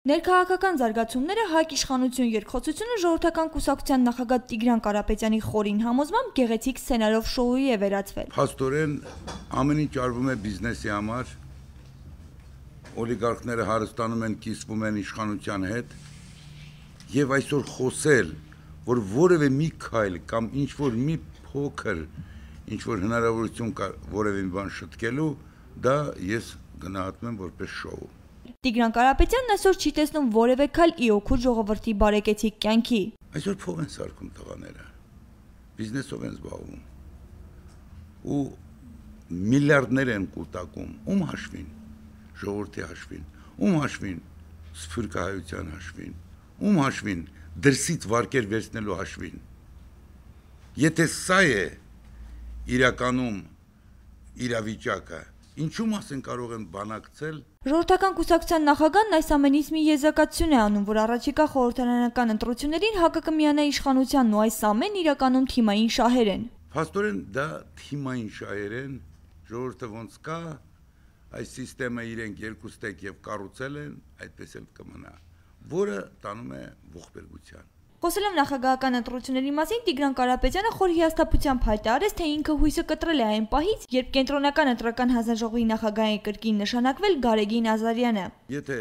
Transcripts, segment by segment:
Ներքաղաքական զարգացումները հայք իշխանություն երկխոսությունը ժողովրդական կուսակցության նախագահ Տիգրան Կարապետյանի խորին համոզմամբ գեղեցիկ սցենարով շոուի է վերածվել։ Փաստորեն ամեն ինչ արվում է բիզնեսի համար, օլիգարխները հարստանում են, կիսվում են իշխանության հետ, եւ այսօր խոսել, որ որևէ մի քայլ կամ ինչ որ մի փոքր, ինչ որ հնարավորություն կա որևէ մի բան շտկելու, դա ես գնահատում եմ որպես շոու։ Տիգրան Կարապետյանն այսօր չի տեսնում որևէ քայլ ի օգուտ ժողովրդի բարեկեցիկ կյանքի։ Այսօր փող են սարքում տղաները, բիզնեսով են զբաղվում ու միլիարդներ են կուտակում, ում հաշվին, ժողովրդի հաշվին, ում հաշվին, սփյուռքահայության հաշվին, ում հաշվին, դրսից վարկեր վերցնելու հաշվին։ Եթե սա է իրականում իրավիճակը, ինչու մասին կարող են բանակցել։ Ժողովրդական կուսակցության նախագահն այս ամենից մի եզրակացություն է անում, որ առաջիկա խորհրդարանական ընտրություններին ՀԱԿ-ը կմիանա իշխանությանն ու այս ամեն իրականում թիմային շահեր են։ Փաստորեն դա թիմային շահեր են, ժողովուրդը ոնց կա, այս համակարգը իրենք երկուստեք եւ կառուցել են, այդպես էլ կմնա, որը տանում է ողբերգության։ Խոսելով նախագահական ընտրությունների մասին, Տիգրան Կարապետյանը խոր հիասթափությամբ հայտարարեց, թե ինքը հույսը կտրել է այն պահից, երբ կենտրոնական ընտրական հանձնաժողովի նախագահի կրկին նշանակվել Գարեգին Ազարյանը։ Եթե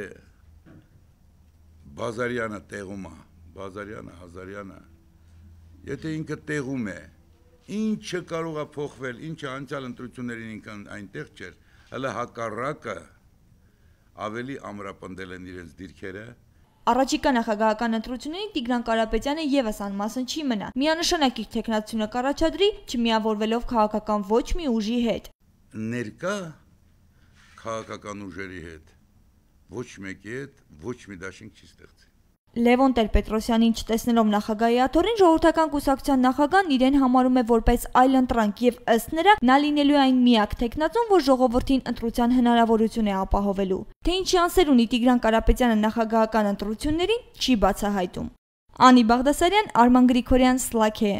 Բազարյանը տեղում է, Ազարյանը, եթե ինքը տեղում է, ինչը կարող է փոխվել, ինչը անցյալ ընտրություններին ինքն այնտեղ չէր, հələ հակառակը ավելի ամրապնդել են իրենց դիրքերը։ Առաջիկա նախագահական ընտրություններին Տիգրան Կարապետյանը եւս անմասն չի մնա։ Միանշանակ իր թեկնածությունը կառաջադրի, չմիավորվելով քաղաքական ոչ մի ուժի հետ։ Ներկա քաղաքական ուժերի հետ ոչ մեկի հետ ոչ մի դաշինք չի ստեղծի։ Լևոն Տեր-Պետրոսյանին չտեսնելով նախագահի աթոռին, ժողովրդական կուսակցության նախագահն իրեն համարում է որպես այլընտրանք եւ ըստ նրա նա լինելու է այն միակ թեկնածուն, որ ժողովրդին ընտրության հնարավորություն է ապահովելու։ Թե ինչի անսեր ունի Տիգրան Կարապետյանը նախագահական ընտրություններին, չի բացահայտում։ Անի Բաղդասարյան, Արման Գրիգորյան, SLAK-ը։